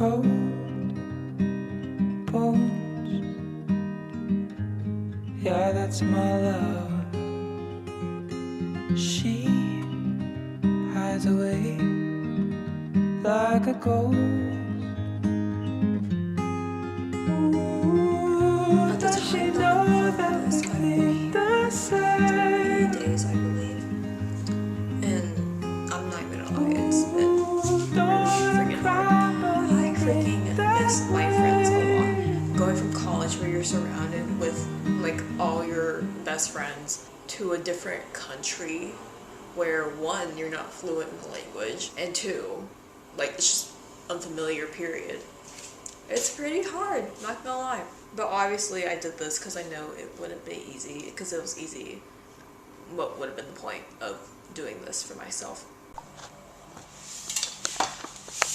cold bones. Yeah, that's my love. She hides away like a ghost. At the time that I filmed this, I've been for 3 days, I believe, and I'm not gonna lie, it's been really freaking hard. I freaking miss my friends a lot. Going from college where you're surrounded with like all your best friends to a different country where one, you're not fluent in the language, and two, like it's just unfamiliar, period. It's pretty hard, not gonna lie. But obviously I did this because I know it wouldn't be easy, because it was easy. What would have been the point of doing this for myself?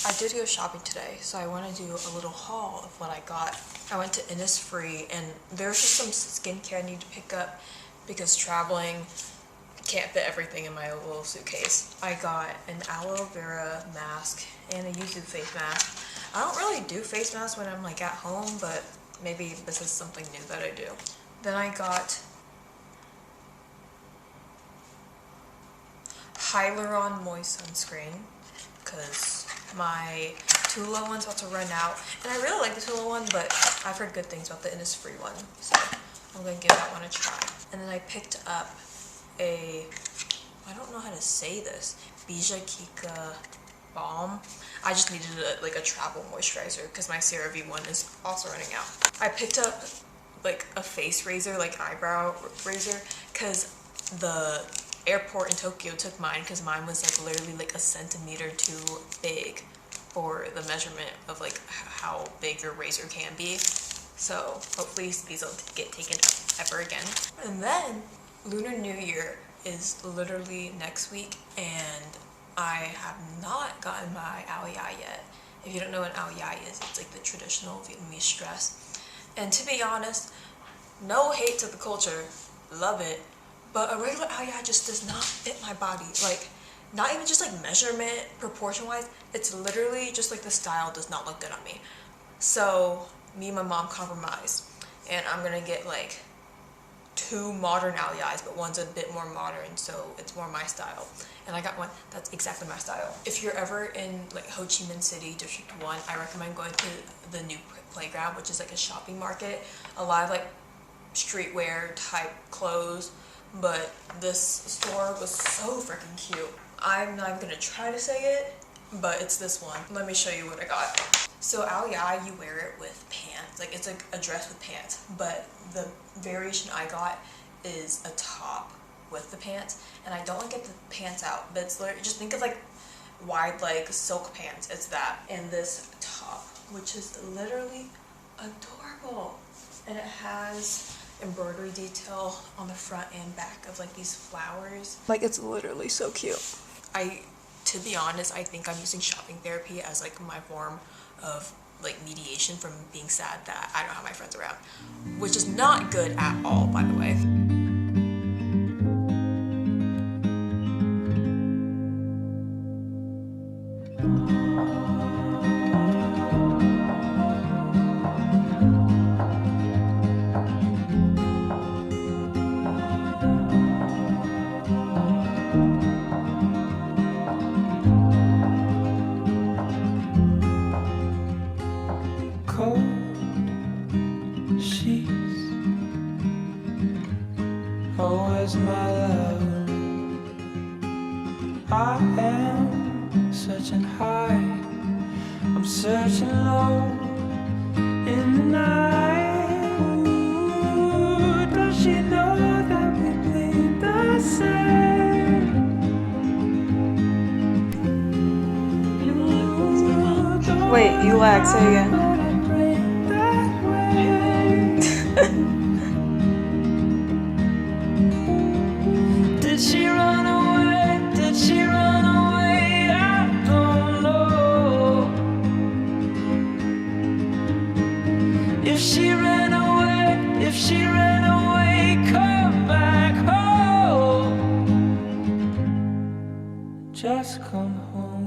I did go shopping today, so I want to do a little haul of what I got. I went to Innisfree, and there's just some skincare I need to pick up because traveling, can't fit everything in my little suitcase. I got an aloe vera mask and a yuzu face mask. I don't really do face masks when I'm like at home, but maybe this is something new that I do. Then I got Hyaluron Moist Sunscreen because my Tula one's about to run out. And I really like the Tula one, but I've heard good things about the Innisfree one, so I'm going to give that one a try. And then I picked up I don't know how to say this, Bija Kika balm. I just needed a travel moisturizer because my CeraVe one is also running out. I picked up like a face razor, like eyebrow razor, because the airport in Tokyo took mine because mine was like literally like a centimeter too big for the measurement of like how big your razor can be. So hopefully these will get taken up ever again. And then Lunar New Year is literally next week, and I have not gotten my ao dai yet. If you don't know what ao dai is, it's like the traditional Vietnamese dress. And to be honest, no hate to the culture, love it, but a regular ao dai just does not fit my body. Like, not even just like measurement, proportion wise, it's literally just like the style does not look good on me. So me and my mom compromised, and I'm gonna get like 2 modern ao dais, but one's a bit more modern, so it's more my style. And I got one that's exactly my style. If you're ever in like Ho Chi Minh City, District 1, I recommend going to the new playground, which is like a shopping market. A lot of like streetwear type clothes, but this store was so freaking cute. I'm not gonna try to say it, but it's this one. Let me show you what I got. So ao dai, you wear it with pants. Like it's like a dress with pants, but the variation I got is a top with the pants, and I don't want to get the pants out, but it's literally, just think of like wide like silk pants. It's that, and this top, which is literally adorable, and it has embroidery detail on the front and back of like these flowers. Like it's literally so cute. To be honest, I think I'm using shopping therapy as like my form of like mediation from being sad that I don't have my friends around, which is not good at all, by the way. Cold sheets, always my love. I am searching high, I'm searching low in the night. Ooh, does she know that we bleed the same? Ooh, Wait, you lag, say again. Did she run away? Did she run away? I don't know. If she ran away, if she ran away, come back home. Just come home.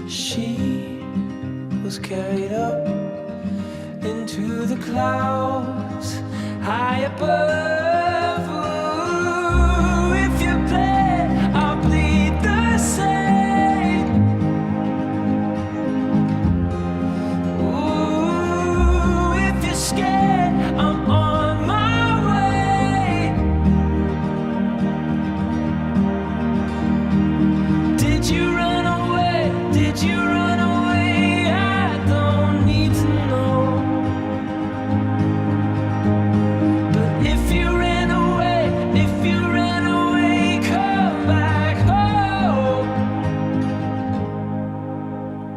She was carried up into the clouds high above. Ooh, if you bleed, I'll bleed the same. Ooh, if you're scared, I'm on my way. Did you run away? Did you run away? I don't need to know. But if you ran away, come back home.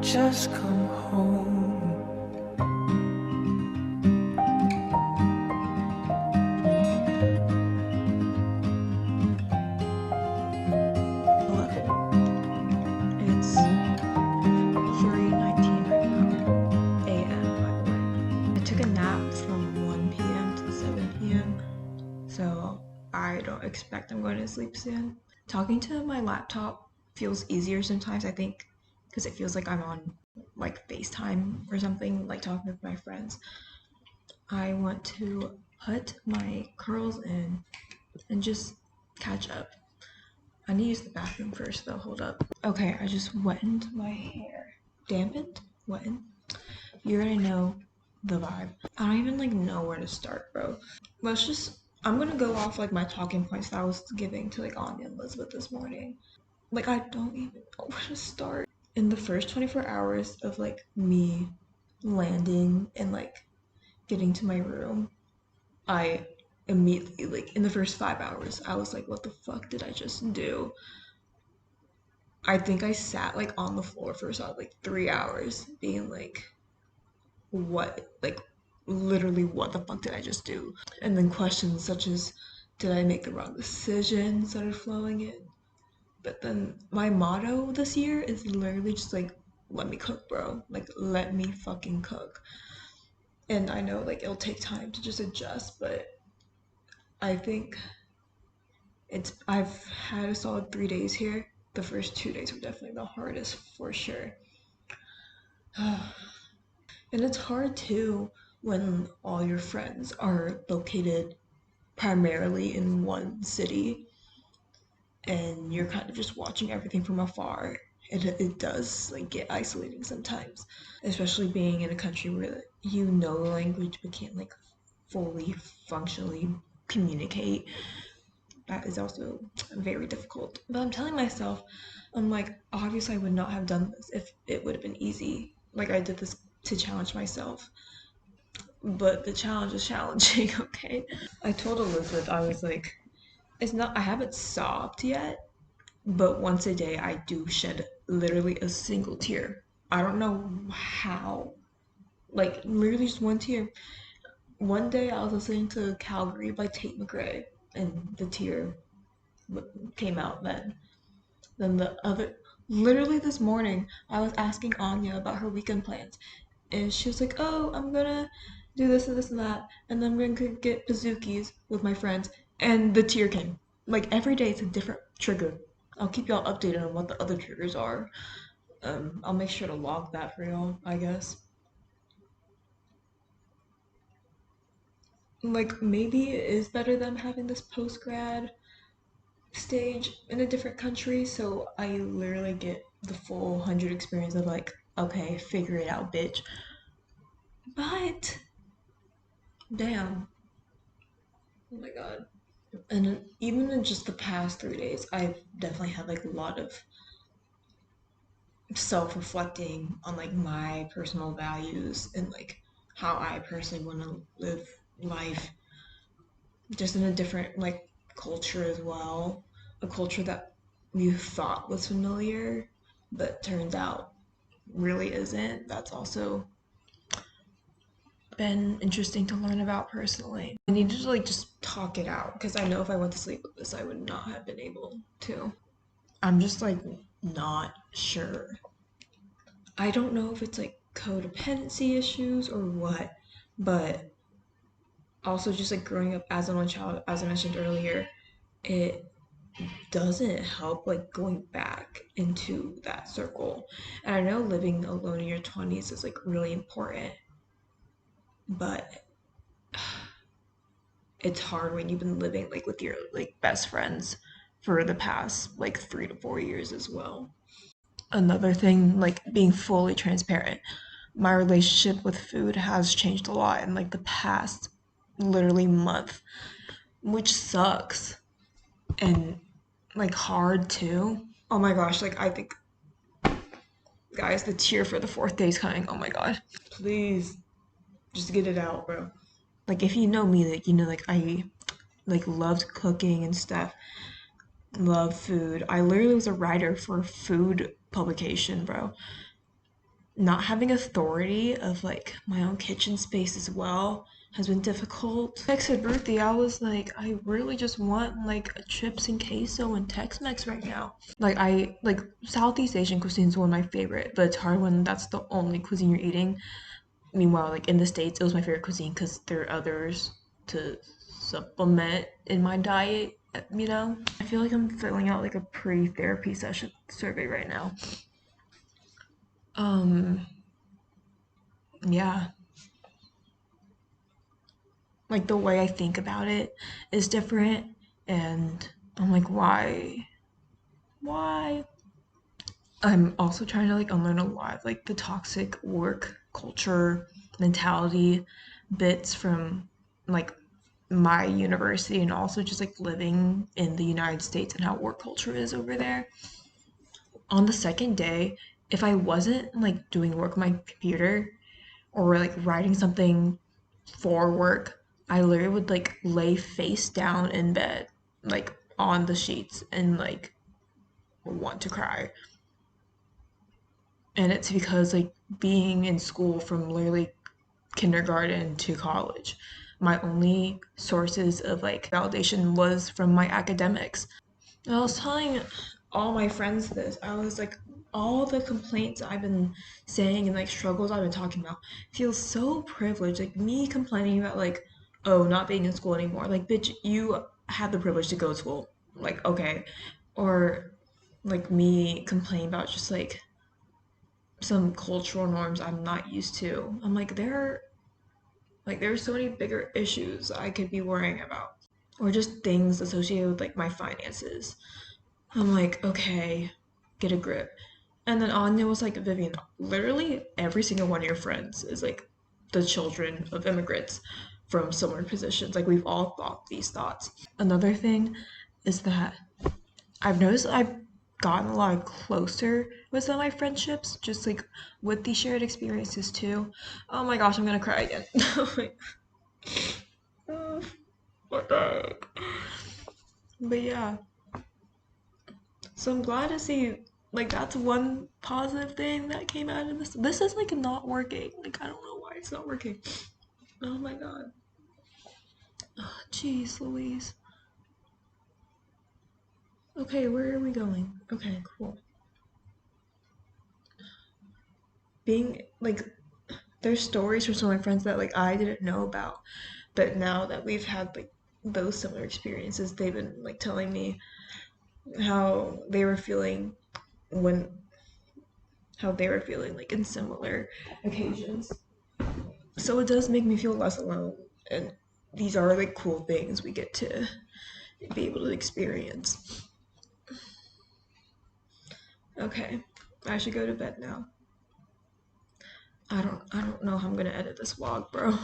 Just come home. It's 3:19 right now, a.m. by the way. I took a nap from 1 p.m. to 7 p.m. So I don't expect I'm going to sleep soon. Talking to my laptop feels easier sometimes, I think, because it feels like I'm on like FaceTime or something, like talking with my friends. I want to put my curls in and just catch up. I need to use the bathroom first though, hold up. Okay, I just wetted my hair. Dampened? Wetted? You're gonna know the vibe. I don't even like know where to start, bro. I'm gonna go off like my talking points that I was giving to like Anya and Elizabeth this morning. Like I don't even know where to start. In the first 24 hours of like me landing and like getting to my room, I immediately, like in the first 5 hours, I was like, what the fuck did I just do? I think I sat like on the floor for about like 3 hours being like, what, like literally what the fuck did I just do? And then questions such as, did I make the wrong decision started flowing in. But then my motto this year is literally just like, let me cook, bro. Like, let me fucking cook. And I know like it'll take time to just adjust, but I think I've had a solid 3 days here. The first 2 days were definitely the hardest for sure. And it's hard too when all your friends are located primarily in one city and you're kind of just watching everything from afar. It does like get isolating sometimes, especially being in a country where you know the language but can't like fully functionally communicate. That is also very difficult. But I'm telling myself, I'm like, obviously I would not have done this if it would have been easy. Like I did this to challenge myself. But the challenge is challenging, okay? I told Elizabeth, I was like, I haven't sobbed yet, but once a day I do shed literally a single tear. I don't know how. Like, literally just one tear. One day I was listening to Calgary by Tate McRae, and the tear came out then. Then literally this morning, I was asking Anya about her weekend plans, and she was like, "Oh, I'm gonna do this and this and that, and then I'm gonna get Pazookies with my friends." And the tear came. Like every day, it's a different trigger. I'll keep y'all updated on what the other triggers are. I'll make sure to log that for y'all, I guess. Like maybe it is better than having this post grad stage in a different country, so I literally get the full 100 experience of like, okay, figure it out, bitch. But damn, oh my god. And even in just the past 3 days, I've definitely had like a lot of self-reflecting on like my personal values and like how I personally want to live life just in a different like culture as well, a culture that you thought was familiar but turns out really isn't. That's also been interesting to learn about personally. I needed to like just talk it out because I know if I went to sleep with this I would not have been able to. I'm just like not sure. I don't know if it's like codependency issues or what, but also just like growing up as an only child, as I mentioned earlier, it doesn't help like going back into that circle. And I know living alone in your 20s is like really important, but it's hard when you've been living like with your like best friends for the past like 3 to 4 years as well. Another thing, like being fully transparent, my relationship with food has changed a lot in like the past literally month, which sucks and like hard too. Oh my gosh, like I think, guys, the tear for the fourth day is coming. Oh my god. Please just get it out, bro. Like if you know me, like you know like I like loved cooking and stuff. Love food. I literally was a writer for a food publication, bro. Not having authority of like my own kitchen space as well has been difficult. I texted Ruthie, I was like, I really just want like a chips and queso and Tex-Mex right now. Like I like Southeast Asian cuisine is one of my favorite, but it's hard when that's the only cuisine you're eating. Meanwhile, like in the States, it was my favorite cuisine because there are others to supplement in my diet, you know? I feel like I'm filling out like a pre-therapy session survey right now. Um, yeah. Like the way I think about it is different, and I'm like, why? Why? I'm also trying to like unlearn a lot of like the toxic work culture mentality bits from like my university and also just like living in the United States and how work culture is over there. On the second day, if I wasn't like doing work on my computer or like writing something for work, I literally would like lay face down in bed, like on the sheets and like want to cry. And it's because like being in school from literally kindergarten to college, my only sources of like validation was from my academics. I was telling all my friends this. I was like, all the complaints I've been saying and like struggles I've been talking about feel so privileged. Like me complaining about like, oh, not being in school anymore. Like, bitch, you had the privilege to go to school. Like, okay. Or like me complaining about just like some cultural norms I'm not used to. I'm like, there's so many bigger issues I could be worrying about. Or just things associated with like my finances. I'm like, okay, get a grip. And then Anya was like, Vivian, literally every single one of your friends is like the children of immigrants from similar positions. Like we've all thought these thoughts. Another thing is that I've noticed I've gotten a lot closer with some of my friendships, just like with these shared experiences too. Oh my gosh, I'm gonna cry again. What the heck? But yeah, so I'm glad to see like that's one positive thing that came out of this. This is like not working. Like I don't know why it's not working. Oh my god. Oh, jeez, Louise. Okay, where are we going? Okay, cool. Being like there's stories from some of my friends that like I didn't know about, but now that we've had like those similar experiences, they've been like telling me how they were feeling when how they were feeling like in similar occasions. So it does make me feel less alone, and these are like cool things we get to be able to experience. Okay, I should go to bed now. I don't know how I'm gonna edit this vlog, bro.